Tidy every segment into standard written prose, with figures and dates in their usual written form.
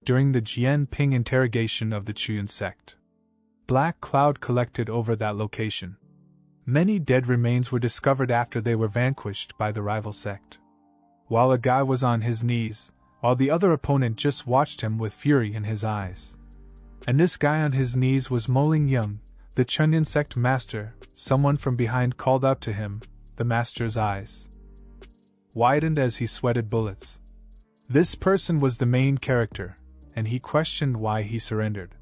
during the Jianping interrogation of the Chuyun sect. Black cloud collected over that location. Many dead remains were discovered after they were vanquished by the rival sect. While a guy was on his knees, while the other opponent just watched him with fury in his eyes. And this guy on his knees was Mo Ling-young, the Chunyun sect master. Someone from behind called out to him. The master's eyes widened as he sweated bullets. This person was the main character, and he questioned why he surrendered.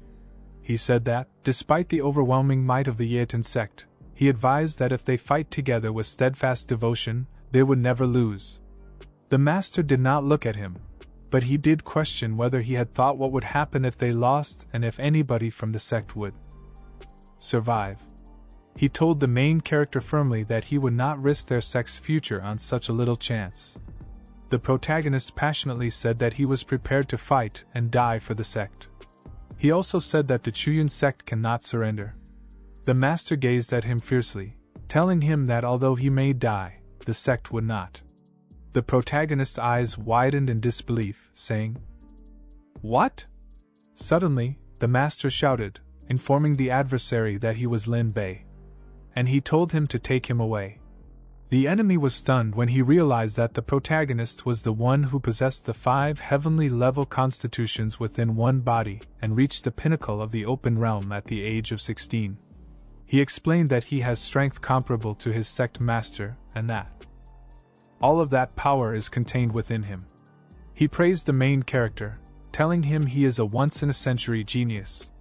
He said that, despite the overwhelming might of the Yeatan sect, he advised that if they fight together with steadfast devotion, they would never lose. The master did not look at him, but he did question whether he had thought what would happen if they lost and if anybody from the sect would survive. He told the main character firmly that he would not risk their sect's future on such a little chance. The protagonist passionately said that he was prepared to fight and die for the sect. He also said that the Chuyun sect cannot surrender. The master gazed at him fiercely, telling him that although he may die, the sect would not. The protagonist's eyes widened in disbelief, saying, "What?" Suddenly, the master shouted, informing the adversary that he was Lin Bei. And he told him to take him away. The enemy was stunned when he realized that the protagonist was the one who possessed the 5 heavenly level constitutions within one body and reached the pinnacle of the open realm at the age of 16. He explained that he has strength comparable to his sect master, and that all of that power is contained within him. He praised the main character, telling him he is a once-in-a-century genius.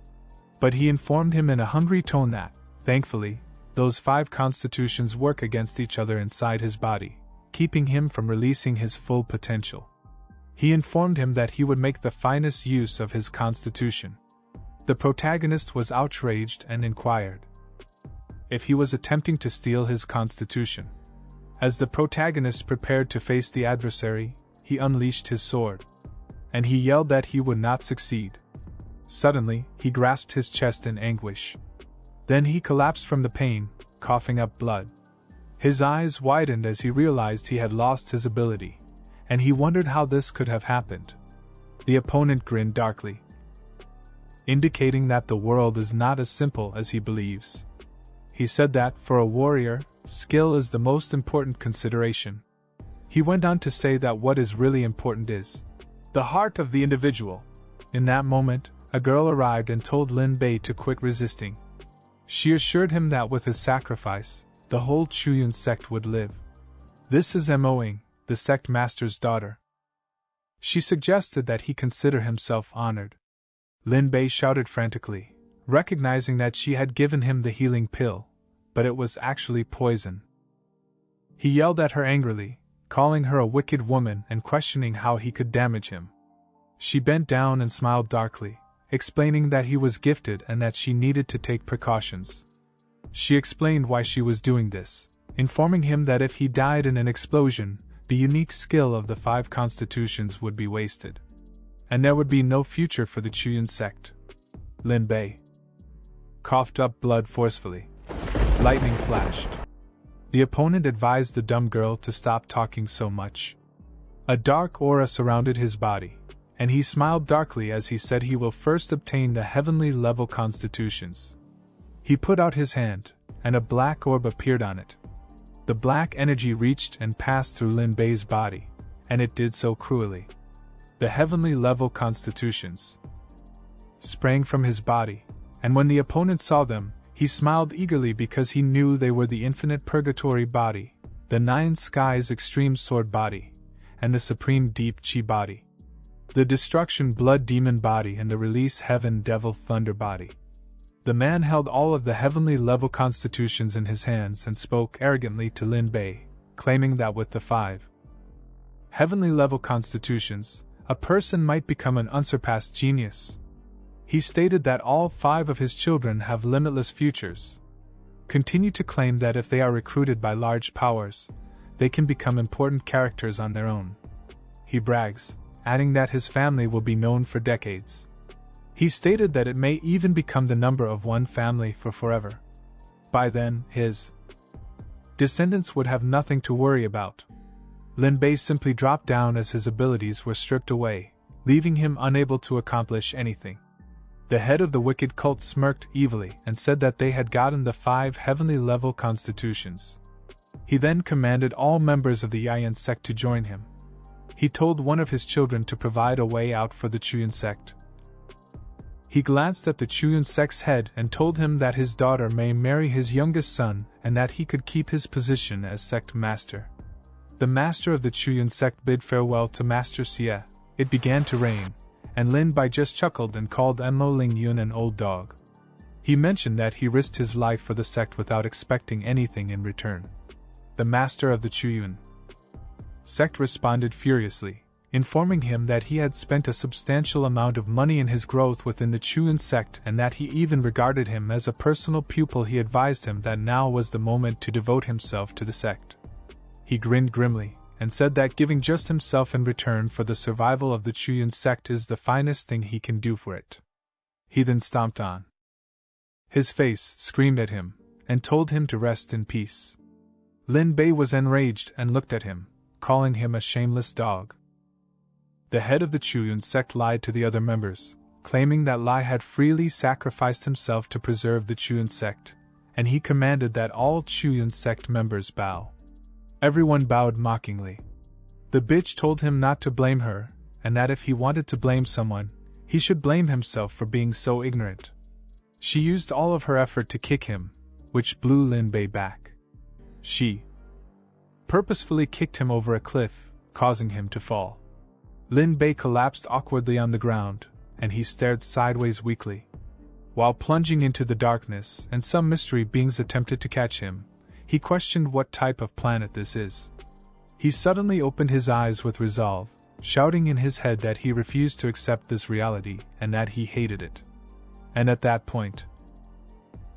But he informed him in a hungry tone that, thankfully, those 5 constitutions work against each other inside his body, keeping him from releasing his full potential. He informed him that he would make the finest use of his constitution. The protagonist was outraged and inquired if he was attempting to steal his constitution. As the protagonist prepared to face the adversary, he unleashed his sword. And he yelled that he would not succeed. Suddenly, he grasped his chest in anguish. Then he collapsed from the pain, coughing up blood. His eyes widened as he realized he had lost his ability, and he wondered how this could have happened. The opponent grinned darkly, indicating that the world is not as simple as he believes. He said that, for a warrior, skill is the most important consideration. He went on to say that what is really important is the heart of the individual. In that moment, a girl arrived and told Lin Bei to quit resisting. She assured him that with his sacrifice, the whole Chuyun sect would live. This is Moing, the sect master's daughter. She suggested that he consider himself honored. Lin Bei shouted frantically, recognizing that she had given him the healing pill, but it was actually poison. He yelled at her angrily, calling her a wicked woman and questioning how he could damage him. She bent down and smiled darkly, explaining that he was gifted and that she needed to take precautions. She explained why she was doing this, informing him that if he died in an explosion, the unique skill of the 5 constitutions would be wasted, and there would be no future for the Chuyun sect. Lin Bei coughed up blood forcefully. Lightning flashed. The opponent advised the dumb girl to stop talking so much. A dark aura surrounded his body, and he smiled darkly as he said he will first obtain the heavenly level constitutions. He put out his hand, and a black orb appeared on it. The black energy reached and passed through Lin Bei's body, and it did so cruelly. The heavenly level constitutions sprang from his body, and when the opponent saw them, he smiled eagerly because he knew they were the infinite purgatory body, the 9 skies extreme sword body, and the supreme deep chi body, the destruction blood demon body, and the release heaven devil thunder body. The man held all of the heavenly level constitutions in his hands and spoke arrogantly to Lin Bei, claiming that with the 5 heavenly level constitutions, a person might become an unsurpassed genius. He stated that all 5 of his children have limitless futures. Continue to claim that if they are recruited by large powers, they can become important characters on their own. He brags, adding that his family will be known for decades. He stated that it may even become the number of one family for forever. By then, his descendants would have nothing to worry about. Lin Bei simply dropped down as his abilities were stripped away, leaving him unable to accomplish anything. The head of the wicked cult smirked evilly and said that they had gotten the 5 heavenly-level constitutions. He then commanded all members of the Yayan sect to join him. He told one of his children to provide a way out for the Chuyan sect. He glanced at the Chuyan sect's head and told him that his daughter may marry his youngest son and that he could keep his position as sect master. The master of the Chuyan sect bid farewell to Master Xie. It began to rain, and Lin Bai just chuckled and called Mo Ling Yun an old dog. He mentioned that he risked his life for the sect without expecting anything in return. The master of the Chuyan sect responded furiously, informing him that he had spent a substantial amount of money in his growth within the Chuyan sect and that he even regarded him as a personal pupil. He advised him that now was the moment to devote himself to the sect. He grinned grimly, and said that giving just himself in return for the survival of the Chuyan sect is the finest thing he can do for it. He then stomped on. His face screamed at him, and told him to rest in peace. Lin Bei was enraged and looked at him, calling him a shameless dog. The head of the Chuyan sect lied to the other members, claiming that Lai had freely sacrificed himself to preserve the Chuyan sect, and he commanded that all Chuyan sect members bow. Everyone bowed mockingly. The bitch told him not to blame her, and that if he wanted to blame someone, he should blame himself for being so ignorant. She used all of her effort to kick him, which blew Lin Bei back. She purposefully kicked him over a cliff, causing him to fall. Lin Bei collapsed awkwardly on the ground, and he stared sideways weakly. While plunging into the darkness and some mystery beings attempted to catch him, he questioned what type of planet this is. He suddenly opened his eyes with resolve, shouting in his head that he refused to accept this reality and that he hated it. And at that point,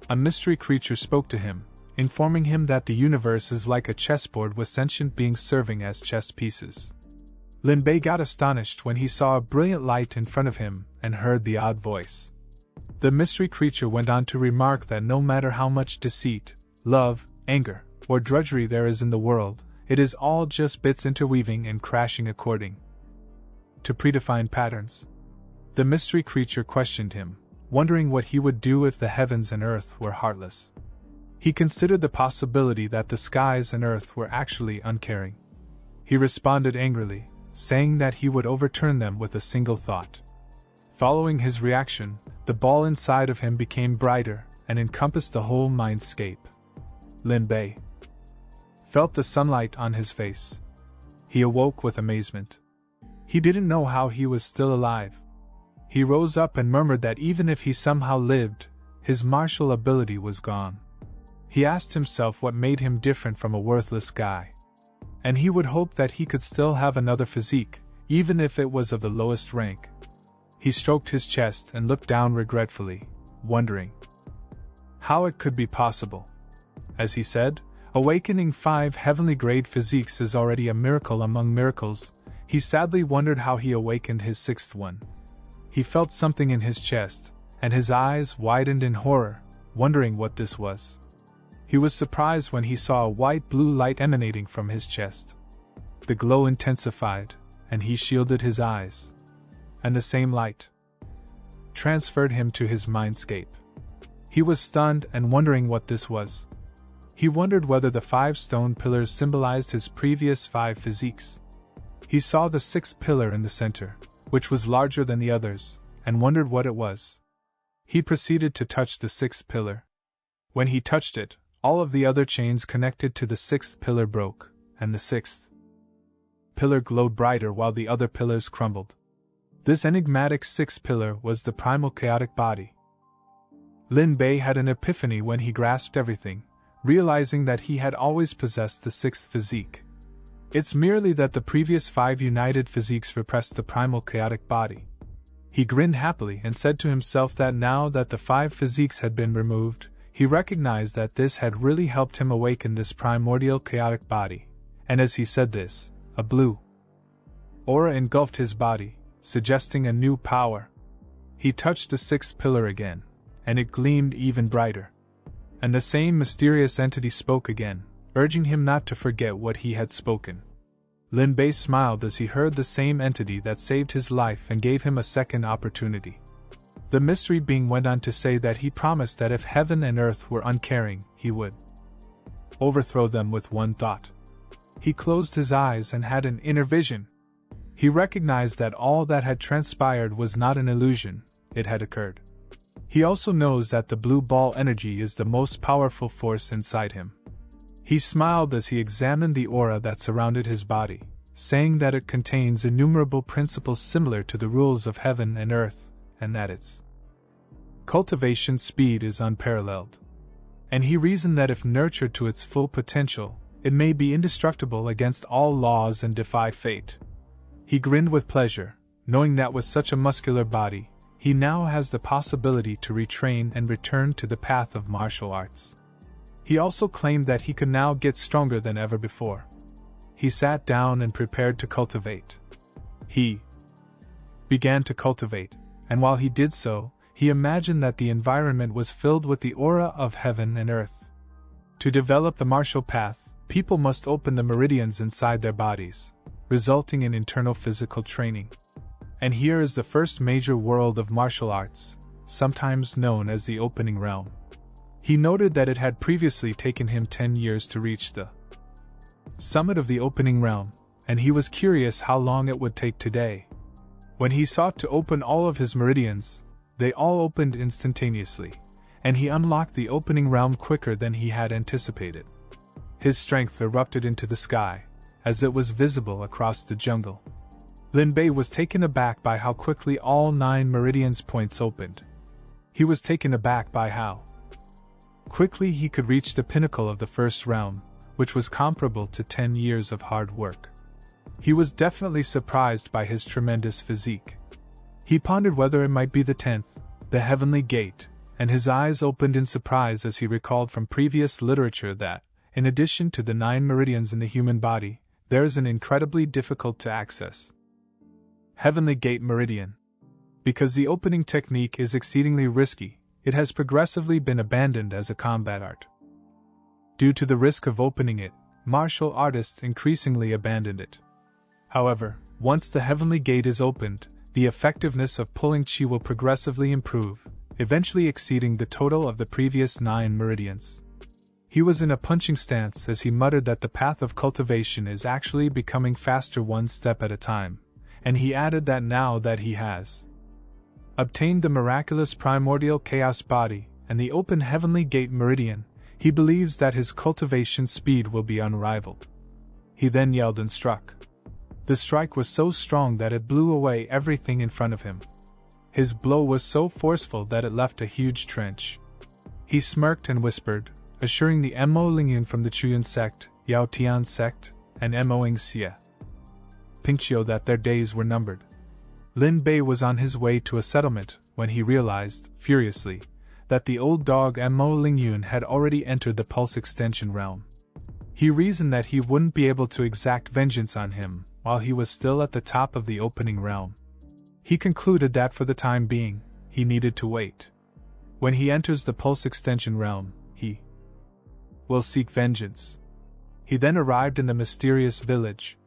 a mystery creature spoke to him, informing him that the universe is like a chessboard with sentient beings serving as chess pieces. Lin Bei got astonished when he saw a brilliant light in front of him and heard the odd voice. The mystery creature went on to remark that no matter how much deceit, love, anger, or drudgery there is in the world, it is all just bits interweaving and crashing according to predefined patterns. The mystery creature questioned him, wondering what he would do if the heavens and earth were heartless. He considered the possibility that the skies and earth were actually uncaring. He responded angrily, saying that he would overturn them with a single thought. Following his reaction, the ball inside of him became brighter and encompassed the whole mindscape. Lin Bei felt the sunlight on his face. He awoke with amazement. He didn't know how he was still alive. He rose up and murmured that even if he somehow lived, his martial ability was gone. He asked himself what made him different from a worthless guy. And he would hope that he could still have another physique, even if it was of the lowest rank. He stroked his chest and looked down regretfully, wondering how it could be possible. As he said, awakening 5 heavenly grade physiques is already a miracle among miracles. He sadly wondered how he awakened his 6th one. He felt something in his chest, and his eyes widened in horror, wondering what this was. He was surprised when he saw a white-blue light emanating from his chest. The glow intensified, and he shielded his eyes. And the same light transferred him to his mindscape. He was stunned and wondering what this was. He wondered whether the 5 stone pillars symbolized his previous 5 physiques. He saw the 6th pillar in the center, which was larger than the others, and wondered what it was. He proceeded to touch the 6th pillar. When he touched it, all of the other chains connected to the 6th pillar broke, and the 6th pillar glowed brighter while the other pillars crumbled. This enigmatic 6th pillar was the primal chaotic body. Lin Bei had an epiphany when he grasped everything, realizing that he had always possessed the 6th physique. It's merely that the previous 5 united physiques repressed the primal chaotic body. He grinned happily and said to himself that now that the 5 physiques had been removed, he recognized that this had really helped him awaken this primordial chaotic body, and as he said this, a blue aura engulfed his body, suggesting a new power. He touched the 6th pillar again, and it gleamed even brighter. And the same mysterious entity spoke again, urging him not to forget what he had spoken. Lin Bei smiled as he heard the same entity that saved his life and gave him a second opportunity. The mystery being went on to say that he promised that if heaven and earth were uncaring, he would overthrow them with one thought. He closed his eyes and had an inner vision. He recognized that all that had transpired was not an illusion, it had occurred. He also knows that the blue ball energy is the most powerful force inside him. He smiled as he examined the aura that surrounded his body, saying that it contains innumerable principles similar to the rules of heaven and earth, and that its cultivation speed is unparalleled. And he reasoned that if nurtured to its full potential, it may be indestructible against all laws and defy fate. He grinned with pleasure, knowing that with such a muscular body, he now has the possibility to retrain and return to the path of martial arts. He also claimed that he could now get stronger than ever before. He sat down and prepared to cultivate. He began to cultivate, and while he did so, he imagined that the environment was filled with the aura of heaven and earth. To develop the martial path, people must open the meridians inside their bodies, resulting in internal physical training. And here is the first major world of martial arts, sometimes known as the opening realm. He noted that it had previously taken him 10 years to reach the summit of the opening realm, and he was curious how long it would take today. When he sought to open all of his meridians, they all opened instantaneously, and he unlocked the opening realm quicker than he had anticipated. His strength erupted into the sky, as it was visible across the jungle. Lin Bei was taken aback by how quickly all 9 meridians points opened. He was taken aback by how quickly he could reach the pinnacle of the first realm, which was comparable to 10 years of hard work. He was definitely surprised by his tremendous physique. He pondered whether it might be the 10th, the heavenly gate, and his eyes opened in surprise as he recalled from previous literature that, in addition to the 9 meridians in the human body, there is an incredibly difficult to access Heavenly Gate Meridian. Because the opening technique is exceedingly risky, it has progressively been abandoned as a combat art. Due to the risk of opening it, martial artists increasingly abandoned it. However, once the Heavenly Gate is opened, the effectiveness of pulling chi will progressively improve, eventually exceeding the total of the previous 9 meridians. He was in a punching stance as he muttered that the path of cultivation is actually becoming faster one step at a time, and he added that now that he has obtained the miraculous primordial chaos body and the open Heavenly Gate meridian, he believes that his cultivation speed will be unrivaled. He then yelled and struck. The strike was so strong that it blew away everything in front of him. His blow was so forceful that it left a huge trench. He smirked and whispered, assuring the Mo Lingyun from the Chuyun sect, Yao Tian sect, and Mo Xie Pingqiu that their days were numbered. Lin Bei was on his way to a settlement when he realized, furiously, that the old dog Mo Lingyun had already entered the pulse extension realm. He reasoned that he wouldn't be able to exact vengeance on him while he was still at the top of the opening realm. He concluded that for the time being, he needed to wait. When he enters the pulse extension realm, he will seek vengeance. He then arrived in the mysterious village.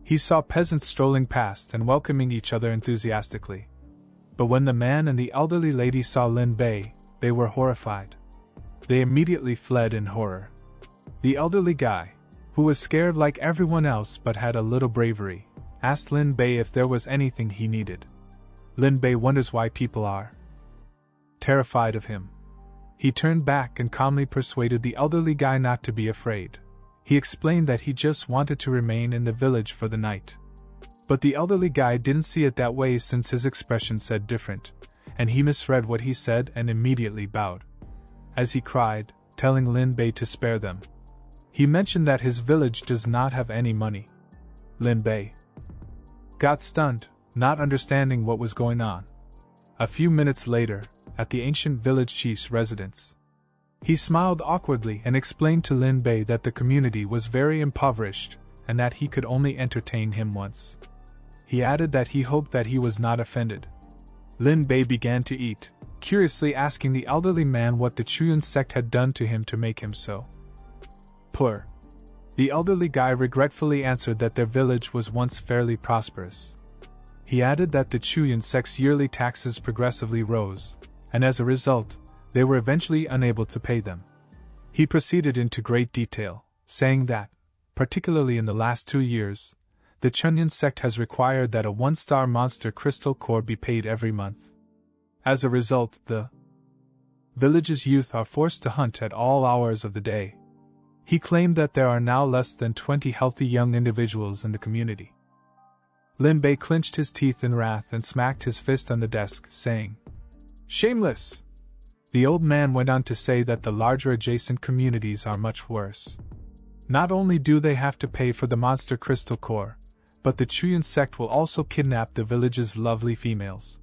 He saw peasants strolling past and welcoming each other enthusiastically. But when the man and the elderly lady saw Lin Bei, they were horrified. They immediately fled in horror. The elderly guy, who was scared like everyone else but had a little bravery, asked Lin Bei if there was anything he needed. Lin Bei wonders why people are terrified of him. He turned back and calmly persuaded the elderly guy not to be afraid. He explained that he just wanted to remain in the village for the night. But the elderly guy didn't see it that way since his expression said different, and he misread what he said and immediately bowed. As he cried, telling Lin Bei to spare them. He mentioned that his village does not have any money. Lin Bei got stunned, not understanding what was going on. A few minutes later, at the ancient village chief's residence, he smiled awkwardly and explained to Lin Bei that the community was very impoverished and that he could only entertain him once. He added that he hoped that he was not offended. Lin Bei began to eat, curiously asking the elderly man what the Chuyun sect had done to him to make him so poor. The elderly guy regretfully answered that their village was once fairly prosperous. He added that the Chuyan sect's yearly taxes progressively rose, and as a result, they were eventually unable to pay them. He proceeded into great detail, saying that, particularly in the last 2 years, the Chuyan sect has required that a 1-star monster crystal core be paid every month. As a result, the village's youth are forced to hunt at all hours of the day. He claimed that there are now less than 20 healthy young individuals in the community. Lin Bei clenched his teeth in wrath and smacked his fist on the desk, saying, "Shameless!" The old man went on to say that the larger adjacent communities are much worse. Not only do they have to pay for the monster crystal core, but the Chuyan sect will also kidnap the village's lovely females.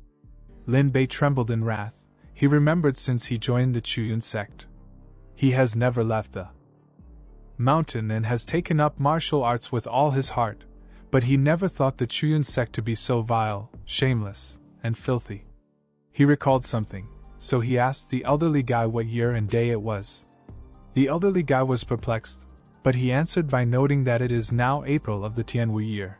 Lin Bei trembled in wrath. He remembered since he joined the Chuyan sect. He has never left the mountain and has taken up martial arts with all his heart, but he never thought the Chuyan sect to be so vile, shameless, and filthy. He recalled something, so he asked the elderly guy what year and day it was. The elderly guy was perplexed, but he answered by noting that it is now April of the Tianwu year.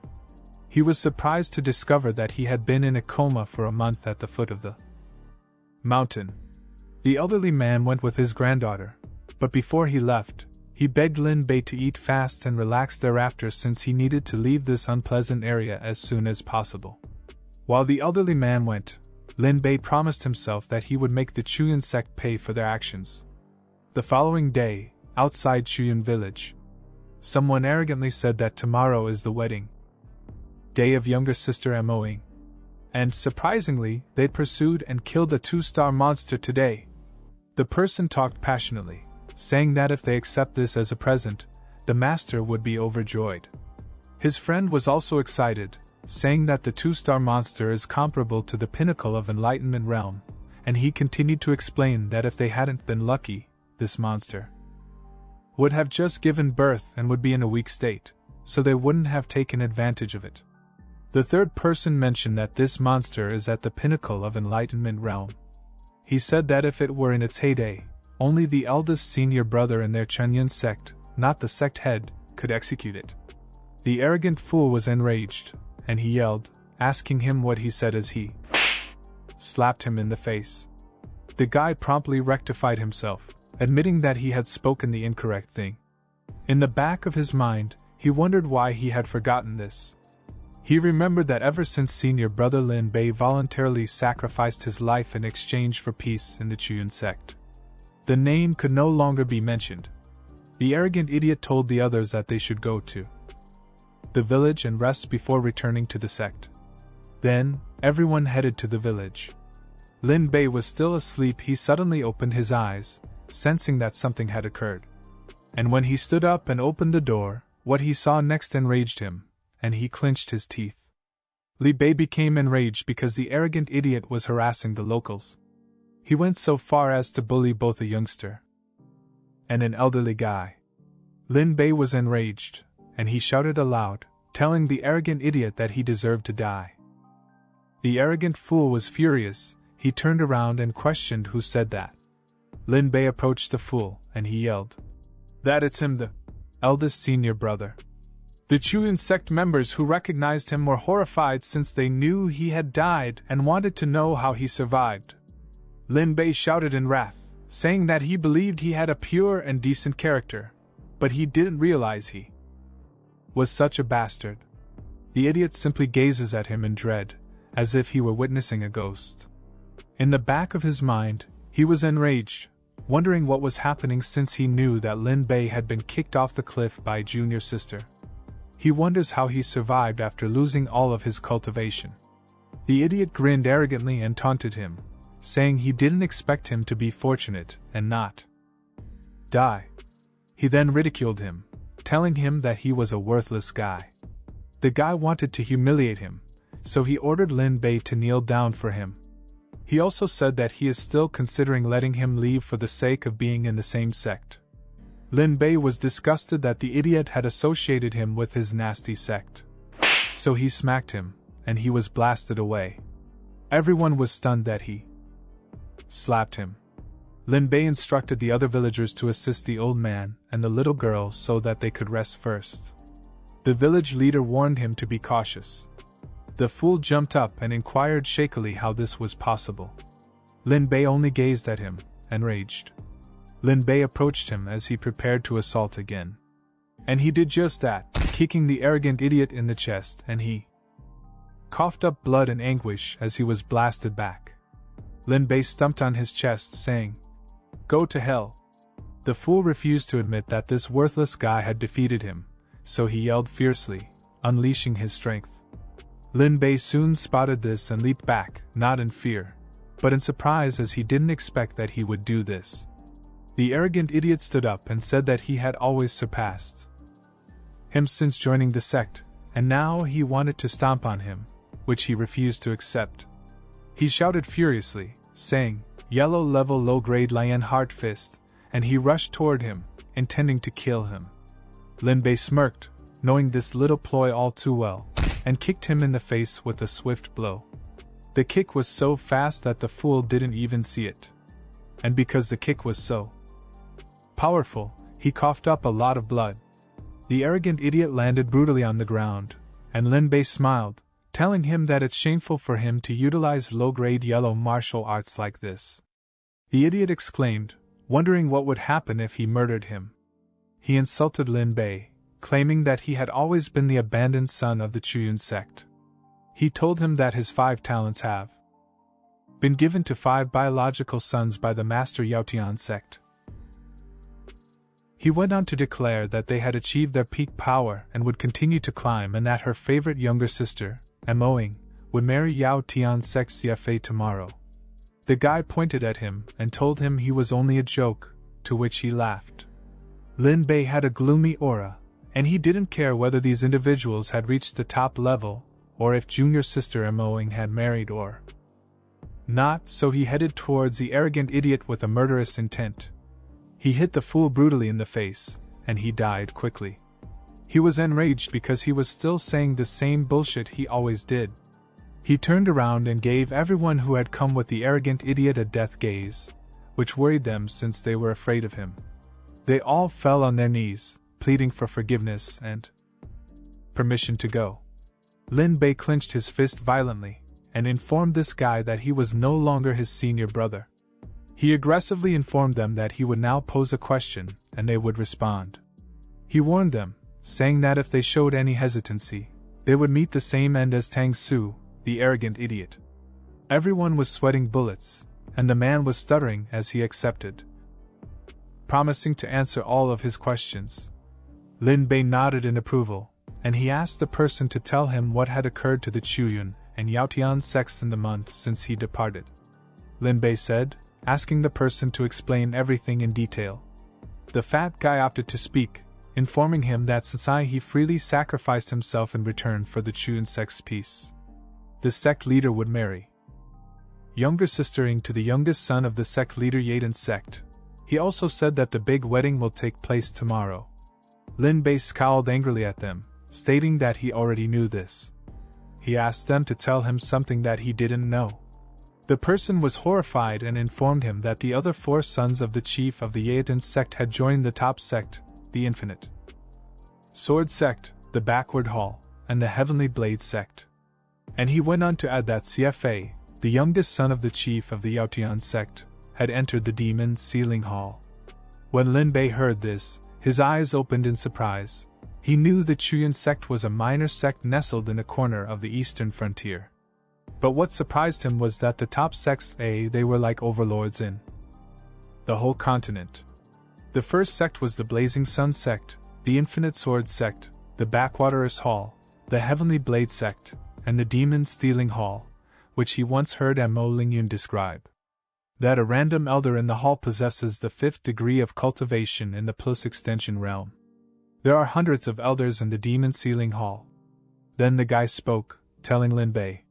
He was surprised to discover that he had been in a coma for a month at the foot of the mountain. The elderly man went with his granddaughter, but before he left, he begged Lin Bei to eat fast and relax thereafter since he needed to leave this unpleasant area as soon as possible. While the elderly man went, Lin Bei promised himself that he would make the Chuyan sect pay for their actions. The following day, outside Chuyan village, someone arrogantly said that tomorrow is the wedding day of younger sister Moing. And surprisingly, they pursued and killed a 2-star monster today. The person talked passionately, saying that if they accept this as a present, the master would be overjoyed. His friend was also excited, saying that the 2-star monster is comparable to the pinnacle of enlightenment realm, and he continued to explain that if they hadn't been lucky, this monster would have just given birth and would be in a weak state, so they wouldn't have taken advantage of it. The third person mentioned that this monster is at the pinnacle of enlightenment realm. He said that if it were in its heyday, only the eldest senior brother in their Chuyan sect, not the sect head, could execute it. The arrogant fool was enraged, and he yelled, asking him what he said as he slapped him in the face. The guy promptly rectified himself, admitting that he had spoken the incorrect thing. In the back of his mind, he wondered why he had forgotten this. He remembered that ever since senior brother Lin Bei voluntarily sacrificed his life in exchange for peace in the Chuyan sect, the name could no longer be mentioned. The arrogant idiot told the others that they should go to the village and rest before returning to the sect. Then, everyone headed to the village. Lin Bei was still asleep. He suddenly opened his eyes, sensing that something had occurred. And when he stood up and opened the door, what he saw next enraged him, and he clenched his teeth. Li Bei became enraged because the arrogant idiot was harassing the locals. He went so far as to bully both a youngster and an elderly guy. Lin Bei was enraged, and he shouted aloud, telling the arrogant idiot that he deserved to die. The arrogant fool was furious. He turned around and questioned who said that. Lin Bei approached the fool, and he yelled, "That it's him, the eldest senior brother." The Chuyan sect members who recognized him were horrified since they knew he had died and wanted to know how he survived. Lin Bei shouted in wrath, saying that he believed he had a pure and decent character, but he didn't realize he was such a bastard. The idiot simply gazes at him in dread, as if he were witnessing a ghost. In the back of his mind, he was enraged, wondering what was happening since he knew that Lin Bei had been kicked off the cliff by a junior sister. He wonders how he survived after losing all of his cultivation. The idiot grinned arrogantly and taunted him, saying he didn't expect him to be fortunate and not die. He then ridiculed him, telling him that he was a worthless guy. The guy wanted to humiliate him, so he ordered Lin Bei to kneel down for him. He also said that he is still considering letting him leave for the sake of being in the same sect. Lin Bei was disgusted that the idiot had associated him with his nasty sect. So he smacked him, and he was blasted away. Everyone was stunned that he slapped him. Lin Bei instructed the other villagers to assist the old man and the little girl so that they could rest first. The village leader warned him to be cautious. The fool jumped up and inquired shakily how this was possible. Lin Bei only gazed at him and raged. Lin Bei approached him as he prepared to assault again. And he did just that, kicking the arrogant idiot in the chest, and he coughed up blood in anguish as he was blasted back. Lin Bei stumped on his chest, saying, "Go to hell." The fool refused to admit that this worthless guy had defeated him, so he yelled fiercely, unleashing his strength. Lin Bei soon spotted this and leaped back, not in fear, but in surprise, as he didn't expect that he would do this. The arrogant idiot stood up and said that he had always surpassed him since joining the sect, and now he wanted to stomp on him, which he refused to accept. He shouted furiously, saying, "Yellow level low grade lion heart fist," and he rushed toward him, intending to kill him. Lin Bei smirked, knowing this little ploy all too well, and kicked him in the face with a swift blow. The kick was so fast that the fool didn't even see it. And because the kick was so powerful, he coughed up a lot of blood. The arrogant idiot landed brutally on the ground, and Lin Bei smiled, telling him that it's shameful for him to utilize low-grade yellow martial arts like this. The idiot exclaimed, wondering what would happen if he murdered him. He insulted Lin Bei, claiming that he had always been the abandoned son of the Chuyun sect. He told him that his 5 talents have been given to 5 biological sons by the master Yaotian sect. He went on to declare that they had achieved their peak power and would continue to climb, and that her favorite younger sister, Mo, would marry Yao Tian sect CFA tomorrow. The guy pointed at him and told him he was only a joke, to which he laughed. Lin Bei had a gloomy aura, and he didn't care whether these individuals had reached the top level, or if junior sister Mo had married or not, so he headed towards the arrogant idiot with a murderous intent. He hit the fool brutally in the face, and he died quickly. He was enraged because he was still saying the same bullshit he always did. He turned around and gave everyone who had come with the arrogant idiot a death gaze, which worried them since they were afraid of him. They all fell on their knees, pleading for forgiveness and permission to go. Lin Bei clenched his fist violently, and informed this guy that he was no longer his senior brother. He aggressively informed them that he would now pose a question, and they would respond. He warned them, saying that if they showed any hesitancy, they would meet the same end as Tang Su, the arrogant idiot. Everyone was sweating bullets, and the man was stuttering as he accepted, promising to answer all of his questions. Lin Bei nodded in approval, and he asked the person to tell him what had occurred to the Chuyun and Yaotian sects in the month since he departed. Lin Bei said, asking the person to explain everything in detail. The fat guy opted to speak, informing him that since he freely sacrificed himself in return for the Chuyun sect's peace, the sect leader would marry younger sister to the youngest son of the sect leader Yaden sect. He also said that the big wedding will take place tomorrow. Lin Bei scowled angrily at them, stating that he already knew this. He asked them to tell him something that he didn't know. The person was horrified and informed him that the other 4 sons of the chief of the Yaden sect had joined the top sect, the Infinite Sword sect, the Backward Hall, and the Heavenly Blade sect. And he went on to add that CFA, the youngest son of the chief of the Yaotian sect, had entered the Demon Sealing Hall. When Lin Bei heard this, his eyes opened in surprise. He knew the Chuyun sect was a minor sect nestled in a corner of the eastern frontier. But what surprised him was that the top sects, they were like overlords in the whole continent. The first sect was the Blazing Sun sect, the Infinite Sword sect, the Backwaterers Hall, the Heavenly Blade sect, and the Demon Stealing Hall, which he once heard Mo Lingyun describe. That a random elder in the hall possesses the 5th degree of cultivation in the plus extension realm. There are hundreds of elders in the Demon Sealing Hall. Then the guy spoke, telling Lin Bei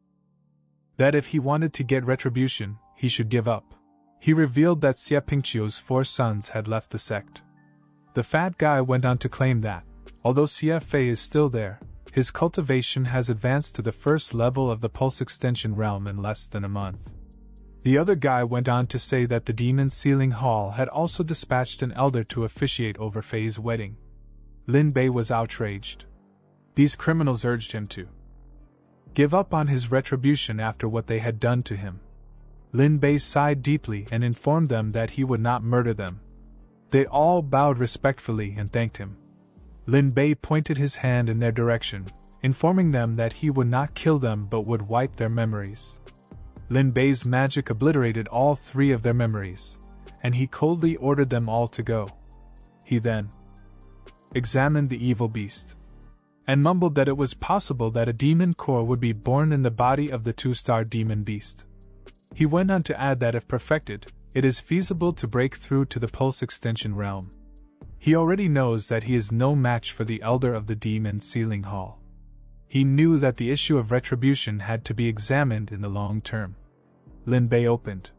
that if he wanted to get retribution, he should give up. He revealed that Xie Pingqiu's 4 sons had left the sect. The fat guy went on to claim that, although Xie Fei is still there, his cultivation has advanced to the 1st level of the pulse extension realm in less than a month. The other guy went on to say that the demon sealing hall had also dispatched an elder to officiate over Faye's wedding. Lin Bei was outraged. These criminals urged him to give up on his retribution after what they had done to him. Lin Bei sighed deeply and informed them that he would not murder them. They all bowed respectfully and thanked him. Lin Bei pointed his hand in their direction, informing them that he would not kill them but would wipe their memories. Lin Bei's magic obliterated all 3 of their memories, and he coldly ordered them all to go. He then examined the evil beast, and mumbled that it was possible that a demon core would be born in the body of the 2-star demon beast. He went on to add that if perfected, it is feasible to break through to the pulse extension realm. He already knows that he is no match for the elder of the demon sealing hall. He knew that the issue of retribution had to be examined in the long term. Lin Bei opened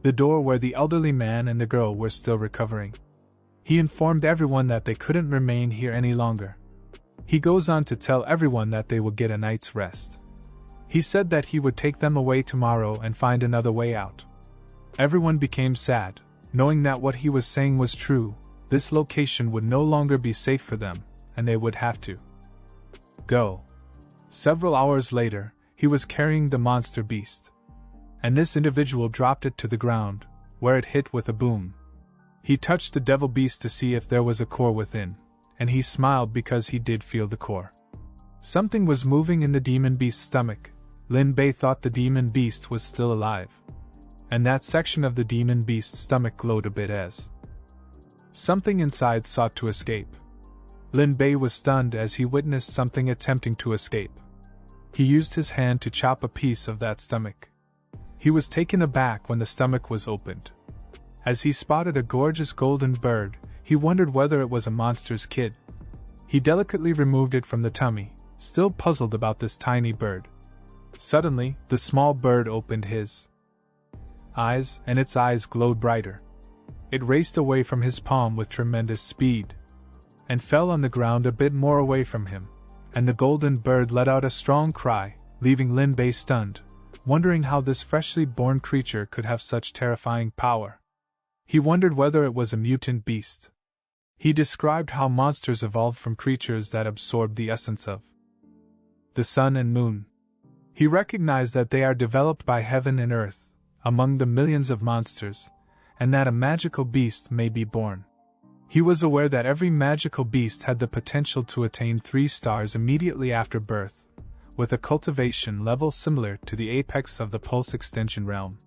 the door where the elderly man and the girl were still recovering. He informed everyone that they couldn't remain here any longer. He goes on to tell everyone that they will get a night's rest. He said that he would take them away tomorrow and find another way out. Everyone became sad, knowing that what he was saying was true. This location would no longer be safe for them, and they would have to go. Several hours later, he was carrying the monster beast, and this individual dropped it to the ground, where it hit with a boom. He touched the devil beast to see if there was a core within, and he smiled because he did feel the core. Something was moving in the demon beast's stomach. Lin Bei thought the demon beast was still alive, and that section of the demon beast's stomach glowed a bit as something inside sought to escape. Lin Bei was stunned as he witnessed something attempting to escape. He used his hand to chop a piece of that stomach. He was taken aback when the stomach was opened. As he spotted a gorgeous golden bird, he wondered whether it was a monster's kid. He delicately removed it from the tummy, still puzzled about this tiny bird. Suddenly, the small bird opened his eyes, and its eyes glowed brighter. It raced away from his palm with tremendous speed, and fell on the ground a bit more away from him, and the golden bird let out a strong cry, leaving Lin Bei stunned, wondering how this freshly born creature could have such terrifying power. He wondered whether it was a mutant beast. He described how monsters evolved from creatures that absorbed the essence of the sun and moon. He recognized that they are developed by heaven and earth, among the millions of monsters, and that a magical beast may be born. He was aware that every magical beast had the potential to attain 3 stars immediately after birth, with a cultivation level similar to the apex of the pulse extension realm.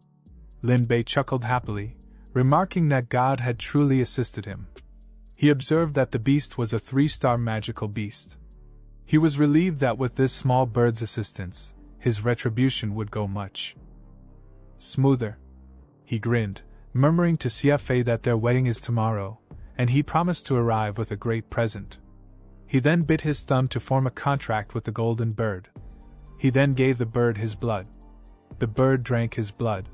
Lin Bei chuckled happily, remarking that God had truly assisted him. He observed that the beast was a 3-star magical beast. He was relieved that with this small bird's assistance, his retribution would go much smoother. He grinned, murmuring to Xia Fei that their wedding is tomorrow, and he promised to arrive with a great present. He then bit his thumb to form a contract with the golden bird. He then gave the bird his blood. The bird drank his blood.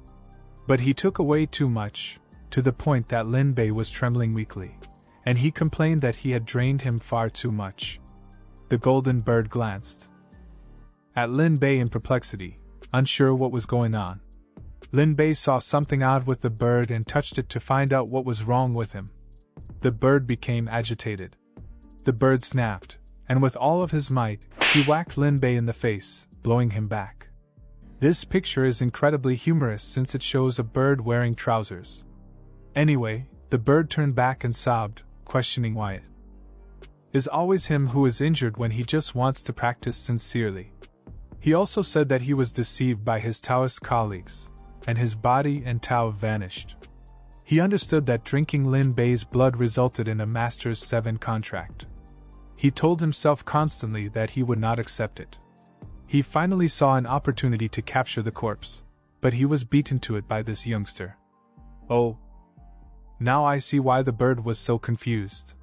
But he took away too much, to the point that Lin Bei was trembling weakly, and he complained that he had drained him far too much. The golden bird glanced at Lin Bei in perplexity, unsure what was going on. Lin Bei saw something odd with the bird and touched it to find out what was wrong with him. The bird became agitated. The bird snapped, and with all of his might, he whacked Lin Bei in the face, blowing him back. This picture is incredibly humorous since it shows a bird wearing trousers. Anyway, the bird turned back and sobbed, questioning why it is always him who is injured when he just wants to practice sincerely. He also said that he was deceived by his Taoist colleagues, and his body and Tao vanished. He understood that drinking Lin Bei's blood resulted in a Master's 7 contract. He told himself constantly that he would not accept it. He finally saw an opportunity to capture the corpse, but he was beaten to it by this youngster. Oh. Now I see why the bird was so confused.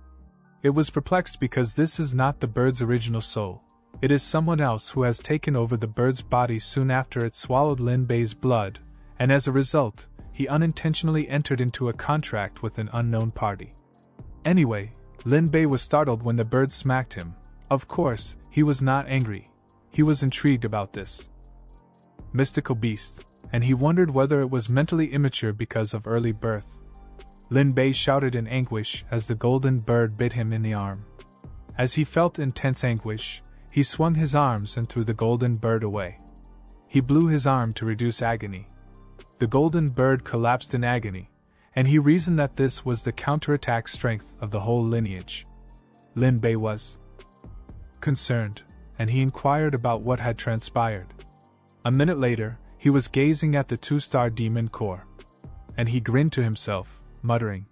It was perplexed because this is not the bird's original soul. It is someone else who has taken over the bird's body soon after it swallowed Lin Bei's blood, and as a result, he unintentionally entered into a contract with an unknown party. Anyway, Lin Bei was startled when the bird smacked him. Of course, he was not angry. He was intrigued about this mystical beast. and he wondered whether it was mentally immature because of early birth. Lin Bei shouted in anguish as the golden bird bit him in the arm. As he felt intense anguish, he swung his arms and threw the golden bird away. He blew his arm to reduce agony. The golden bird collapsed in agony, and he reasoned that this was the counterattack strength of the whole lineage. Lin Bei was concerned, and he inquired about what had transpired. A minute later, he was gazing at the 2-star demon core, and he grinned to himself, muttering,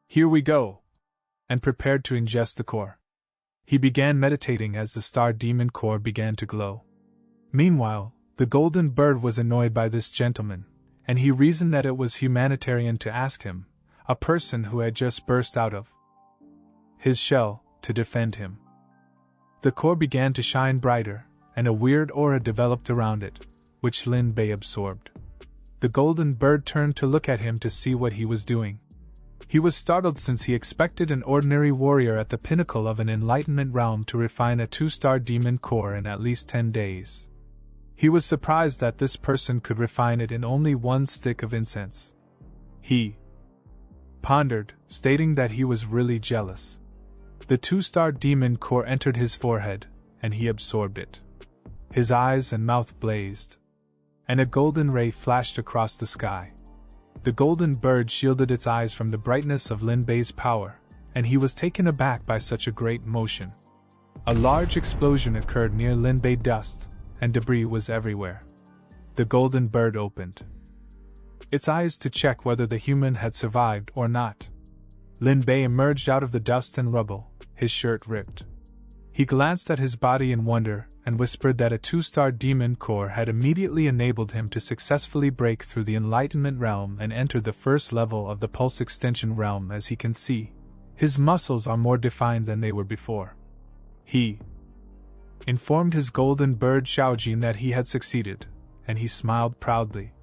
"Here we go," and prepared to ingest the core. He began meditating as the star demon core began to glow. Meanwhile, the golden bird was annoyed by this gentleman, and he reasoned that it was humanitarian to ask him, a person who had just burst out of his shell, to defend him. The core began to shine brighter, and a weird aura developed around it, which Lin Bei absorbed. The golden bird turned to look at him to see what he was doing. He was startled since he expected an ordinary warrior at the pinnacle of an enlightenment realm to refine a 2-star demon core in at least 10 days. He was surprised that this person could refine it in only 1 stick of incense. He pondered, stating that he was really jealous. The 2-star demon core entered his forehead, and he absorbed it. His eyes and mouth blazed, and a golden ray flashed across the sky. The golden bird shielded its eyes from the brightness of Lin Bei's power, and he was taken aback by such a great motion. A large explosion occurred near Lin Bei. Dust and debris was everywhere. The golden bird opened its eyes to check whether the human had survived or not. Lin Bei emerged out of the dust and rubble, his shirt ripped. He glanced at his body in wonder and whispered that a 2-star demon core had immediately enabled him to successfully break through the enlightenment realm and enter the first level of the pulse extension realm. As he can see, his muscles are more defined than they were before. He informed his golden bird Xiaojin that he had succeeded, and he smiled proudly.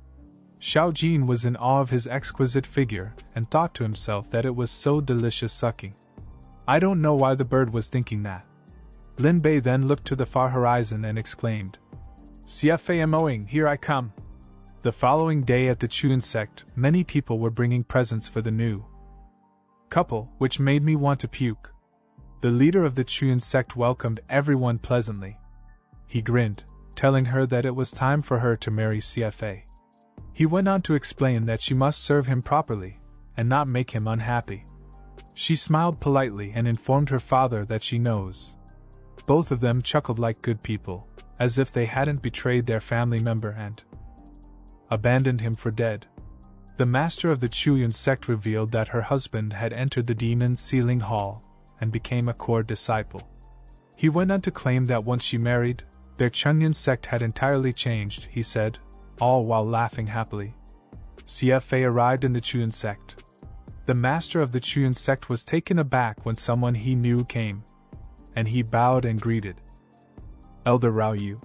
Xiaojin was in awe of his exquisite figure and thought to himself that it was so delicious sucking. I don't know why the bird was thinking that. Lin Bei then looked to the far horizon and exclaimed, "CFAMOing, here I come." The following day at the Chuan sect, many people were bringing presents for the new couple, which made me want to puke. The leader of the Chuan sect welcomed everyone pleasantly. He grinned, telling her that it was time for her to marry CFA. He went on to explain that she must serve him properly, and not make him unhappy. She smiled politely and informed her father that she knows. Both of them chuckled like good people, as if they hadn't betrayed their family member and abandoned him for dead. The master of the Chuan sect revealed that her husband had entered the demon's sealing hall and became a core disciple. He went on to claim that once she married, their Chunyan sect had entirely changed, he said, all while laughing happily. CFA arrived in the Chuan sect. The master of the Chuan sect was taken aback when someone he knew came, and he bowed and greeted. Elder Rao Yu.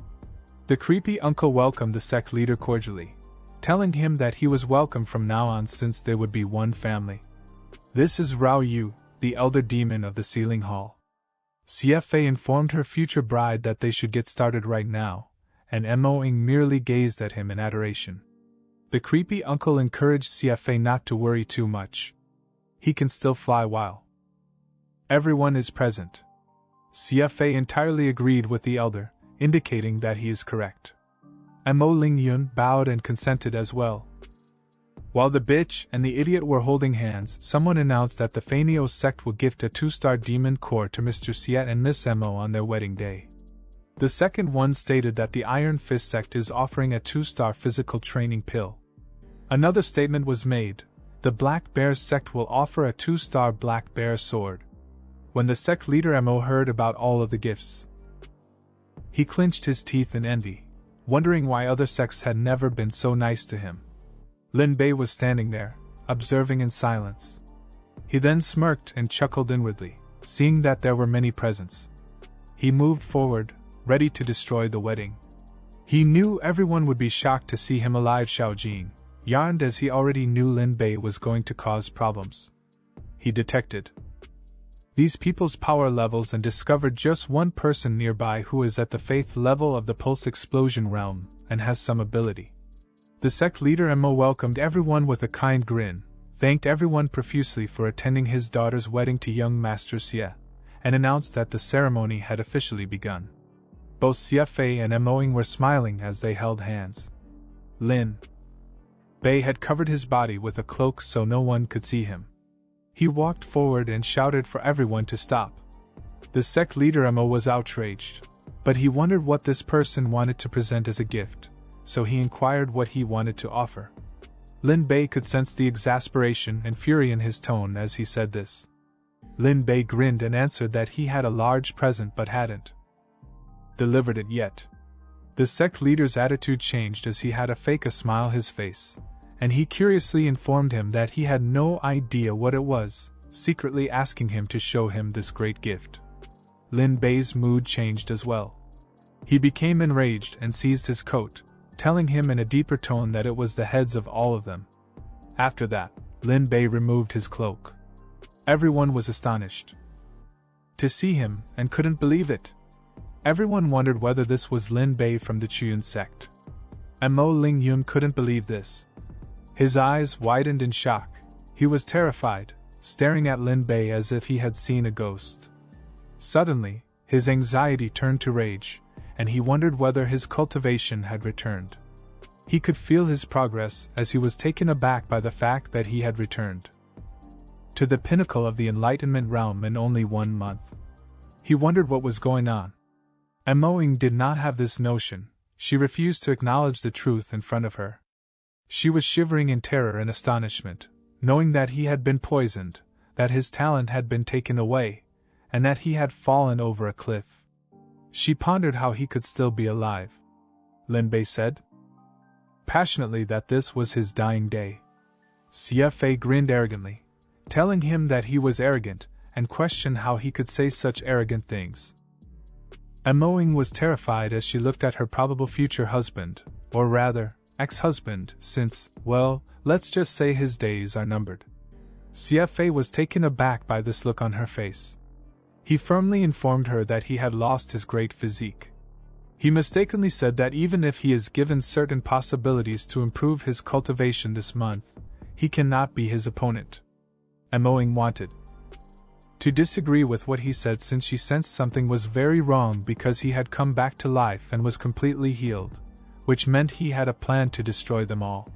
The creepy uncle welcomed the sect leader cordially, telling him that he was welcome from now on since they would be one family. This is Rao Yu, the elder demon of the sealing hall. CFA informed her future bride that they should get started right now, and Mo-ing merely gazed at him in adoration. The creepy uncle encouraged CFA not to worry too much. He can still fly while everyone is present. CFA entirely agreed with the elder, indicating that he is correct. Mo Ling Yun bowed and consented as well. While the bitch and the idiot were holding hands, someone announced that the Fanio sect will gift a 2-star demon core to Mr. Siet and Miss Mo on their wedding day. The second one stated that the Iron Fist sect is offering a 2-star physical training pill. Another statement was made: the Black Bear sect will offer a 2-star Black Bear sword. When the sect leader Mo heard about all of the gifts, he clenched his teeth in envy, wondering why other sects had never been so nice to him. Lin Bei was standing there, observing in silence. He then smirked and chuckled inwardly, seeing that there were many presents. He moved forward, ready to destroy the wedding. He knew everyone would be shocked to see him alive. Xiaojin yarned as he already knew Lin Bei was going to cause problems. He detected these people's power levels and discovered just one person nearby who is at the faith level of the pulse explosion realm and has some ability. The sect leader Anno welcomed everyone with a kind grin, thanked everyone profusely for attending his daughter's wedding to young Master Xie, and announced that the ceremony had officially begun. Both Xie and Anno were smiling as they held hands. Lin Bei had covered his body with a cloak so no one could see him. He walked forward and shouted for everyone to stop. The sect leader Anno was outraged, but he wondered what this person wanted to present as a gift, so he inquired what he wanted to offer. Lin Bei could sense the exasperation and fury in his tone as he said this. Lin Bei grinned and answered that he had a large present but hadn't delivered it yet. The sect leader's attitude changed as he had a fake smile his face, and he curiously informed him that he had no idea what it was, secretly asking him to show him this great gift. Lin Bei's mood changed as well. He became enraged and seized his coat, telling him in a deeper tone that it was the heads of all of them. After that, Lin Bei removed his cloak. Everyone was astonished to see him and couldn't believe it. Everyone wondered whether this was Lin Bei from the Chuyun sect. Mo Ling Yun couldn't believe this. His eyes widened in shock. He was terrified, staring at Lin Bei as if he had seen a ghost. Suddenly, his anxiety turned to rage, and he wondered whether his cultivation had returned. He could feel his progress as he was taken aback by the fact that he had returned to the pinnacle of the enlightenment realm in only 1 month. He wondered what was going on. Moing did not have this notion. She refused to acknowledge the truth in front of her. She was shivering in terror and astonishment, knowing that he had been poisoned, that his talent had been taken away, and that he had fallen over a cliff. She pondered how he could still be alive. Lin Bei said passionately that this was his dying day. Xie grinned arrogantly, telling him that he was arrogant, and questioned how he could say such arrogant things. Moing was terrified as she looked at her probable future husband, or rather, ex-husband, since, well, let's just say his days are numbered. Xie was taken aback by this look on her face. He firmly informed her that he had lost his great physique. He mistakenly said that even if he is given certain possibilities to improve his cultivation this month, he cannot be his opponent. Moing wanted to disagree with what he said since she sensed something was very wrong because he had come back to life and was completely healed, which meant he had a plan to destroy them all.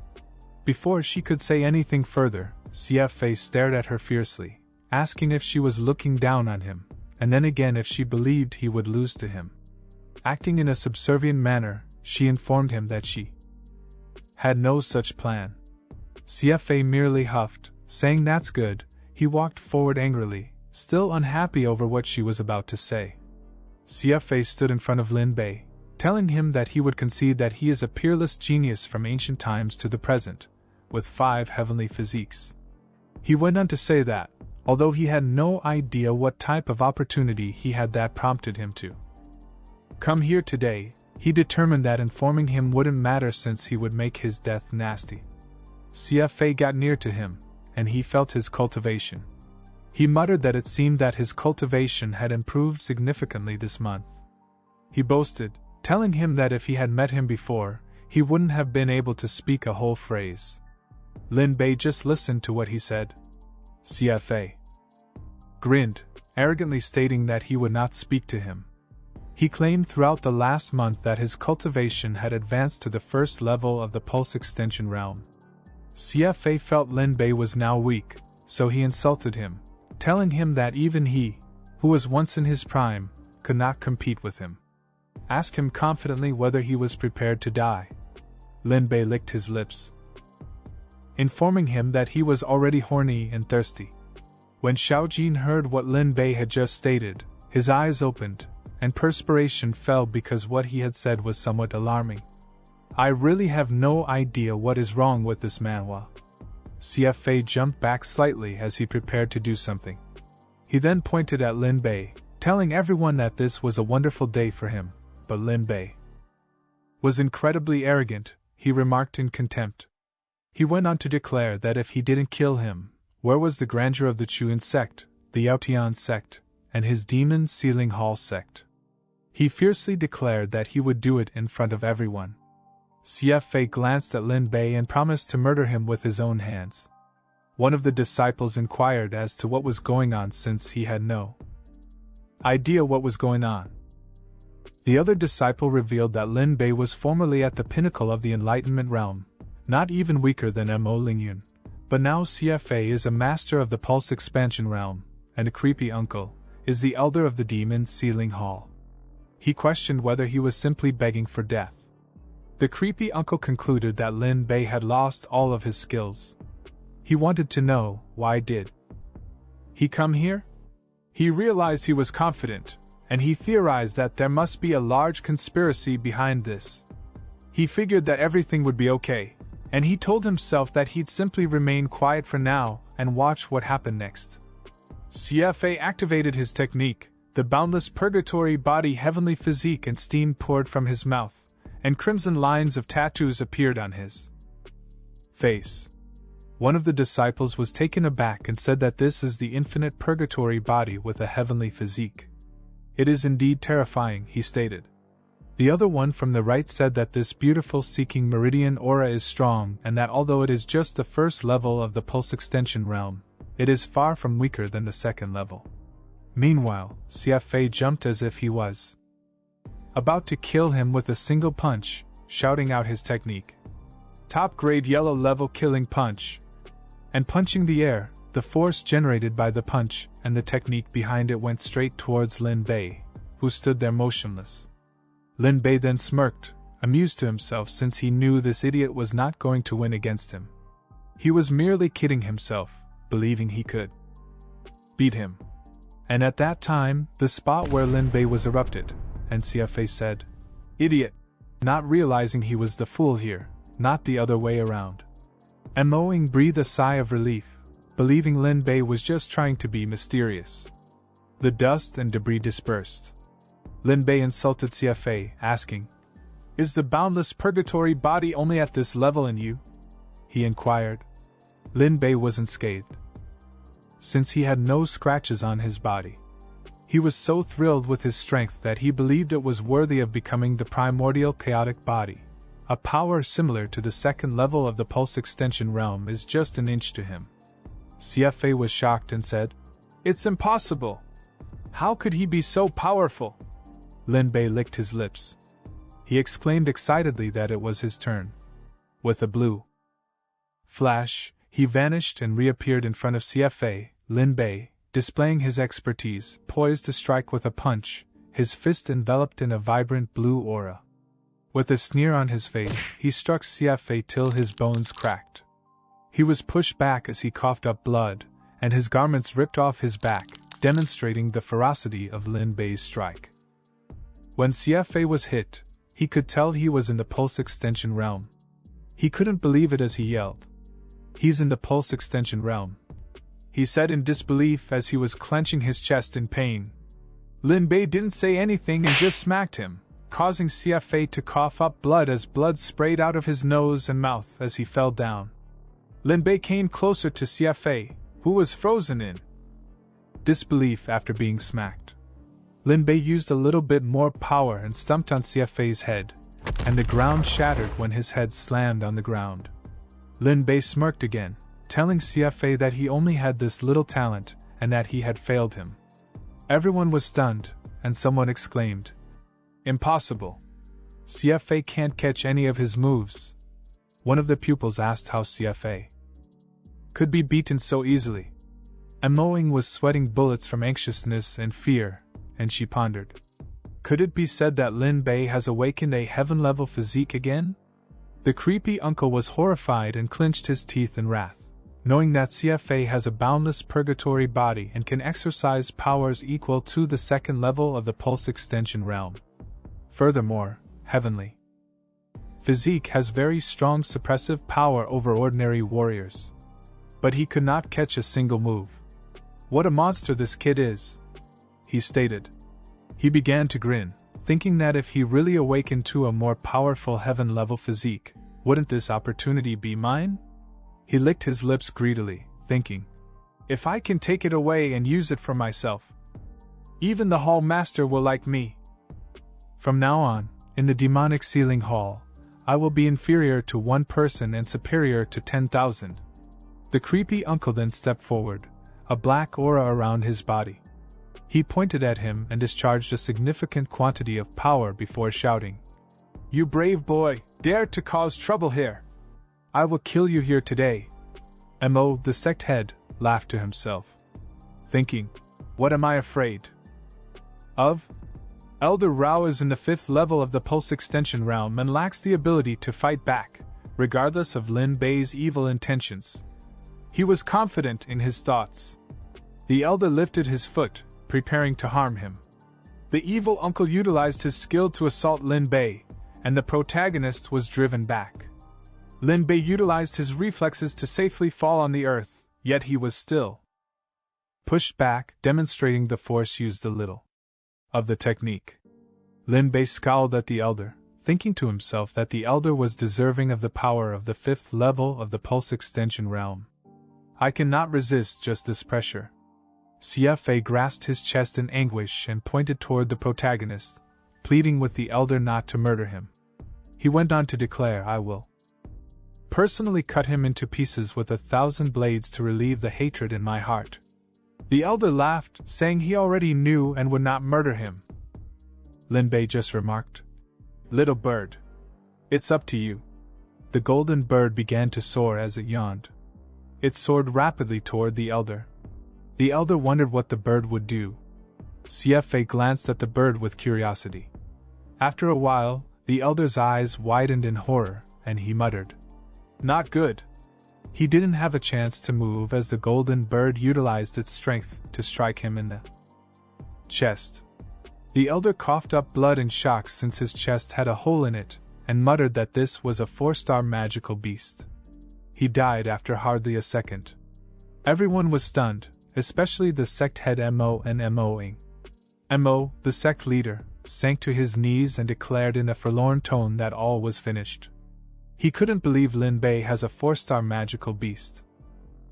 Before she could say anything further, Xie stared at her fiercely, asking if she was looking down on him, and then again if she believed he would lose to him. Acting in a subservient manner, she informed him that she had no such plan. Xie merely huffed, saying that's good. He walked forward angrily, still unhappy over what she was about to say. Xie stood in front of Lin Bei, telling him that he would concede that he is a peerless genius from ancient times to the present, with 5 heavenly physiques. He went on to say that, although he had no idea what type of opportunity he had that prompted him to come here today, he determined that informing him wouldn't matter since he would make his death nasty. Xie got near to him, and he felt his cultivation. He muttered that it seemed that his cultivation had improved significantly this month. He boasted, telling him that if he had met him before, he wouldn't have been able to speak a whole phrase. Lin Bei just listened to what he said. Xie grinned, arrogantly stating that he would not speak to him. He claimed throughout the last month that his cultivation had advanced to the first level of the pulse extension realm. Xie felt Lin Bei was now weak, so he insulted him, telling him that even he, who was once in his prime, could not compete with him. Asked him confidently whether he was prepared to die. Lin Bei licked his lips, informing him that he was already horny and thirsty. When Xiao Jin heard what Lin Bei had just stated, his eyes opened, and perspiration fell because what he had said was somewhat alarming. I really have no idea what is wrong with this manhwa. Xie jumped back slightly as he prepared to do something. He then pointed at Lin Bei, telling everyone that this was a wonderful day for him, but Lin Bei was incredibly arrogant, he remarked in contempt. He went on to declare that if he didn't kill him, where was the grandeur of the Chuyun sect, the Yaotian sect, and his demon Sealing Hall sect? He fiercely declared that he would do it in front of everyone. CFA glanced at Lin Bei and promised to murder him with his own hands. One of the disciples inquired as to what was going on since he had no idea what was going on. The other disciple revealed that Lin Bei was formerly at the pinnacle of the Enlightenment realm, not even weaker than Mo Lingyun, but now CFA is a master of the Pulse Expansion realm, and a creepy uncle is the elder of the Demon's Sealing Hall. He questioned whether he was simply begging for death. The creepy uncle concluded that Lin Bei had lost all of his skills. He wanted to know, why did he come here? He realized he was confident, and he theorized that there must be a large conspiracy behind this. He figured that everything would be okay, and he told himself that he'd simply remain quiet for now and watch what happened next. CFA activated his technique, the boundless purgatory body heavenly physique, and steam poured from his mouth, and crimson lines of tattoos appeared on his face. One of the disciples was taken aback and said that this is the infinite purgatory body with a heavenly physique. It is indeed terrifying, he stated. The other one from the right said that this beautiful seeking meridian aura is strong and that although it is just the first level of the pulse extension realm, it is far from weaker than the second level. Meanwhile, CFA jumped as if he was about to kill him with a single punch, shouting out his technique. Top-grade yellow level killing punch. And punching the air, the force generated by the punch and the technique behind it went straight towards Lin Bei, who stood there motionless. Lin Bei then smirked, amused to himself since he knew this idiot was not going to win against him. He was merely kidding himself, believing he could beat him. And at that time, the spot where Lin Bei was erupted, and CFA said, "Idiot," not realizing he was the fool here, not the other way around. Moing breathed a sigh of relief, believing Lin Bei was just trying to be mysterious. The dust and debris dispersed. Lin Bei insulted CFA, asking, "Is the boundless purgatory body only at this level in you?" he inquired. Lin Bei was unscathed, since he had no scratches on his body. He was so thrilled with his strength that he believed it was worthy of becoming the primordial chaotic body. A power similar to the second level of the pulse extension realm is just an inch to him. CFA was shocked and said, "It's impossible. How could he be so powerful?" Lin Bei licked his lips. He exclaimed excitedly that it was his turn. With a blue flash, he vanished and reappeared in front of CFA, Lin Bei, displaying his expertise, poised to strike with a punch, his fist enveloped in a vibrant blue aura. With a sneer on his face, he struck CFA till his bones cracked. He was pushed back as he coughed up blood, and his garments ripped off his back, demonstrating the ferocity of Lin Bei's strike. When CFA was hit, he could tell he was in the pulse extension realm. He couldn't believe it as he yelled, "He's in the pulse extension realm," he said in disbelief as he was clenching his chest in pain. Lin Bei didn't say anything and just smacked him, causing CFA to cough up blood as blood sprayed out of his nose and mouth as he fell down. Lin Bei came closer to CFA, who was frozen in disbelief after being smacked. Lin Bei used a little bit more power and stumped on CFA's head, and the ground shattered when his head slammed on the ground. Lin Bei smirked again, telling CFA that he only had this little talent and that he had failed him. Everyone was stunned, and someone exclaimed, "Impossible. CFA can't catch any of his moves." One of the pupils asked how CFA could be beaten so easily. Moing was sweating bullets from anxiousness and fear, and she pondered. Could it be said that Lin Bei has awakened a heaven-level physique again? The creepy uncle was horrified and clenched his teeth in wrath, knowing that CFA has a boundless purgatory body and can exercise powers equal to the second level of the pulse extension realm. Furthermore, heavenly physique has very strong suppressive power over ordinary warriors. But he could not catch a single move. "What a monster this kid is," he stated. He began to grin, thinking that if he really awakened to a more powerful heaven-level physique, wouldn't this opportunity be mine? He licked his lips greedily, thinking, "If I can take it away and use it for myself, even the Hall Master will like me." From now on, in the demonic sealing hall, I will be inferior to one person and superior to 10,000. The creepy uncle then stepped forward, a black aura around his body. He pointed at him and discharged a significant quantity of power before shouting, "You brave boy, dared to cause trouble here! I will kill you here today." Mo, the sect head, laughed to himself, thinking, "What am I afraid of? Elder Rao is in the 5th level of the Pulse Extension realm and lacks the ability to fight back, regardless of Lin Bei's evil intentions." He was confident in his thoughts. The elder lifted his foot, preparing to harm him. The evil uncle utilized his skill to assault Lin Bei, and the protagonist was driven back. Lin Bei utilized his reflexes to safely fall on the earth, yet he was still pushed back, demonstrating the force used a little of the technique. Lin Bei scowled at the elder, thinking to himself that the elder was deserving of the power of the 5th level of the Pulse Extension realm. I cannot resist just this pressure. CFA grasped his chest in anguish and pointed toward the protagonist, pleading with the elder not to murder him. He went on to declare, "I will personally cut him into pieces with 1,000 blades to relieve the hatred in my heart." The elder laughed, saying he already knew and would not murder him. Lin Bei just remarked, "Little bird, it's up to you." The golden bird began to soar as it yawned. It soared rapidly toward the elder. The elder wondered what the bird would do. CFA glanced at the bird with curiosity. After a while, the elder's eyes widened in horror, and he muttered, "Not good." He didn't have a chance to move as the golden bird utilized its strength to strike him in the chest. The elder coughed up blood in shock since his chest had a hole in it, and muttered that this was a 4-star magical beast. He died after hardly a second. Everyone was stunned, especially the sect head Mo and Moing. Mo, the sect leader, sank to his knees and declared in a forlorn tone that all was finished. He couldn't believe Lin Bei has a 4-star magical beast.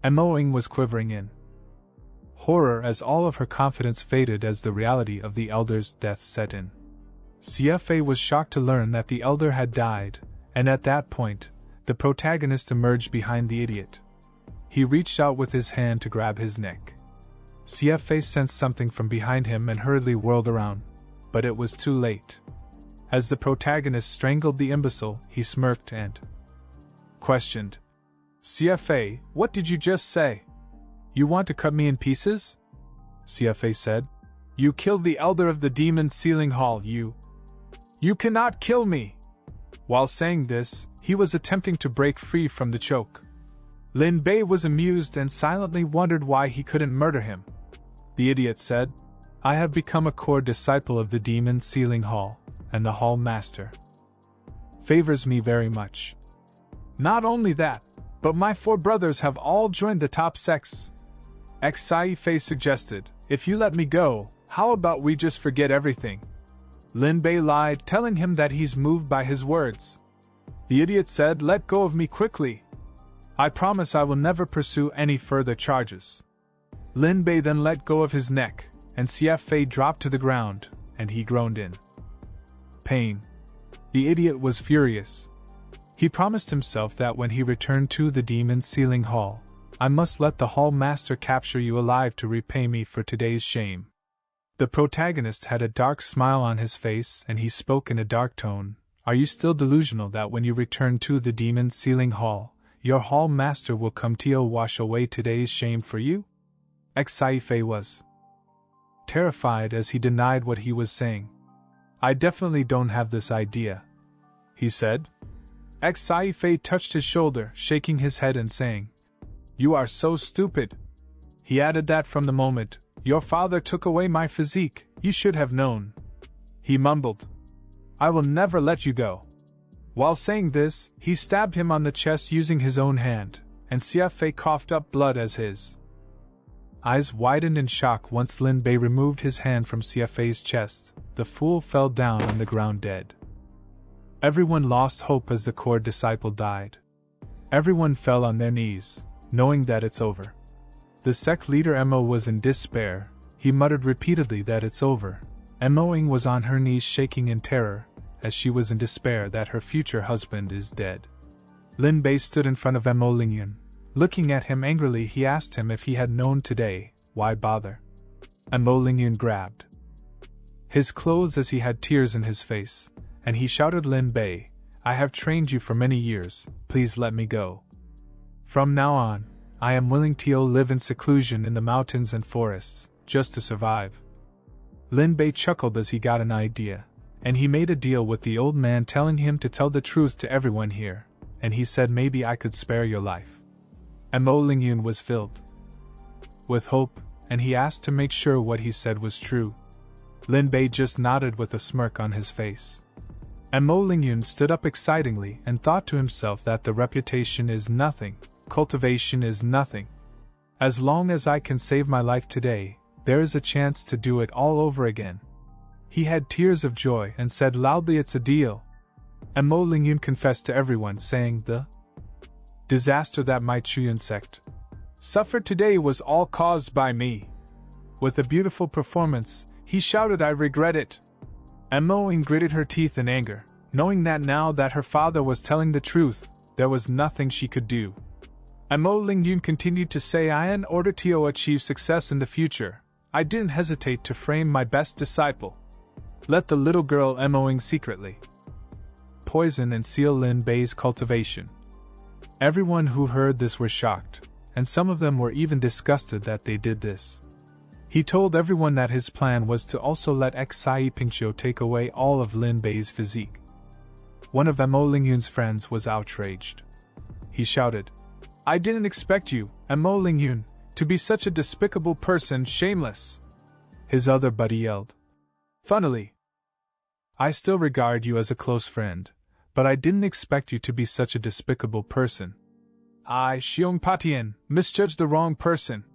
Moing was quivering in horror as all of her confidence faded as the reality of the elder's death set in. CFA was shocked to learn that the elder had died, and at that point, the protagonist emerged behind the idiot. He reached out with his hand to grab his neck. CFA sensed something from behind him and hurriedly whirled around, but it was too late. As the protagonist strangled the imbecile, he smirked and questioned, "CFA, what did you just say? You want to cut me in pieces?" CFA said, "You killed the elder of the demon sealing hall, you cannot kill me!" While saying this, he was attempting to break free from the choke. Lin Bei was amused and silently wondered why he couldn't murder him. The idiot said, "I have become a core disciple of the demon sealing hall, and the hall master favors me very much. Not only that, but my 4 brothers have all joined the top sects." Xai suggested, "If you let me go, how about we just forget everything?" Lin Bei lied, telling him that he's moved by his words. The idiot said, "Let go of me quickly. I promise I will never pursue any further charges." Lin Bei then let go of his neck, and CFA dropped to the ground, and he groaned in pain. The idiot was furious. He promised himself that when he returned to the demon sealing hall, "I must let the hall master capture you alive to repay me for today's shame." The protagonist had a dark smile on his face and he spoke in a dark tone, "Are you still delusional that when you return to the demon sealing hall, your hall master will come to wash away today's shame for you?" Xai was terrified as he denied what he was saying. "I definitely don't have this idea," he said. Xai touched his shoulder, shaking his head and saying, "You are so stupid." He added that from the moment your father took away my physique, you should have known. He mumbled, "I will never let you go." While saying this, he stabbed him on the chest using his own hand, and CFA coughed up blood as his eyes widened in shock. Once Lin Bei removed his hand from CFA's chest, the fool fell down on the ground dead. Everyone lost hope as the core disciple died. Everyone fell on their knees, knowing that it's over. The sect leader Mo was in despair. He muttered repeatedly that it's over. Moing was on her knees shaking in terror, as she was in despair that her future husband is dead. Lin Bei stood in front of Mo Lingyun. Looking at him angrily, he asked him if he had known today, why bother? Mo Lingyun grabbed his clothes as he had tears in his face, and he shouted, Lin Bei, I have trained you for many years, please let me go. From now on, I am willing to live in seclusion in the mountains and forests, just to survive. Lin Bei chuckled as he got an idea, and he made a deal with the old man telling him to tell the truth to everyone here, and he said maybe I could spare your life. Mo Lingyun was filled with hope, and he asked to make sure what he said was true. Lin Bei just nodded with a smirk on his face. Mo Lingyun stood up excitingly and thought to himself that the reputation is nothing, cultivation is nothing. As long as I can save my life today, there is a chance to do it all over again. He had tears of joy and said loudly, it's a deal. Mo Lingyun confessed to everyone, saying the disaster that my Chuyun sect suffered today was all caused by me. With a beautiful performance, he shouted, I regret it. Mo gritted her teeth in anger, knowing that now that her father was telling the truth, there was nothing she could do. Mo Lingyun continued to say, in order to achieve success in the future, I didn't hesitate to frame my best disciple. Let the little girl Moing secretly poison and seal Lin Bei's cultivation. Everyone who heard this were shocked, and some of them were even disgusted that they did this. He told everyone that his plan was to also let Xi Pingqiu take away all of Lin Bei's physique. One of Mo Lingyun's friends was outraged. He shouted, I didn't expect you, Mo Lingyun, to be such a despicable person, shameless. His other buddy yelled, funnily, I still regard you as a close friend, but I didn't expect you to be such a despicable person. I, Xiong Patian, misjudged the wrong person.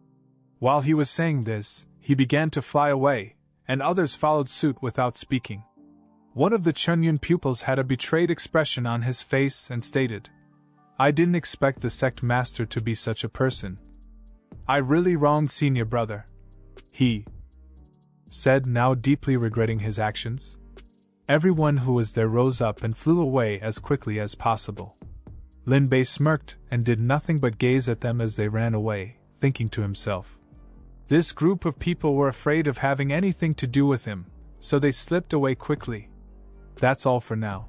While he was saying this, he began to fly away, and others followed suit without speaking. One of the Chunyun pupils had a betrayed expression on his face and stated, I didn't expect the sect master to be such a person. I really wronged senior brother. He said, now deeply regretting his actions. Everyone who was there rose up and flew away as quickly as possible. Lin Bei smirked and did nothing but gaze at them as they ran away, thinking to himself, this group of people were afraid of having anything to do with him, so they slipped away quickly. That's all for now.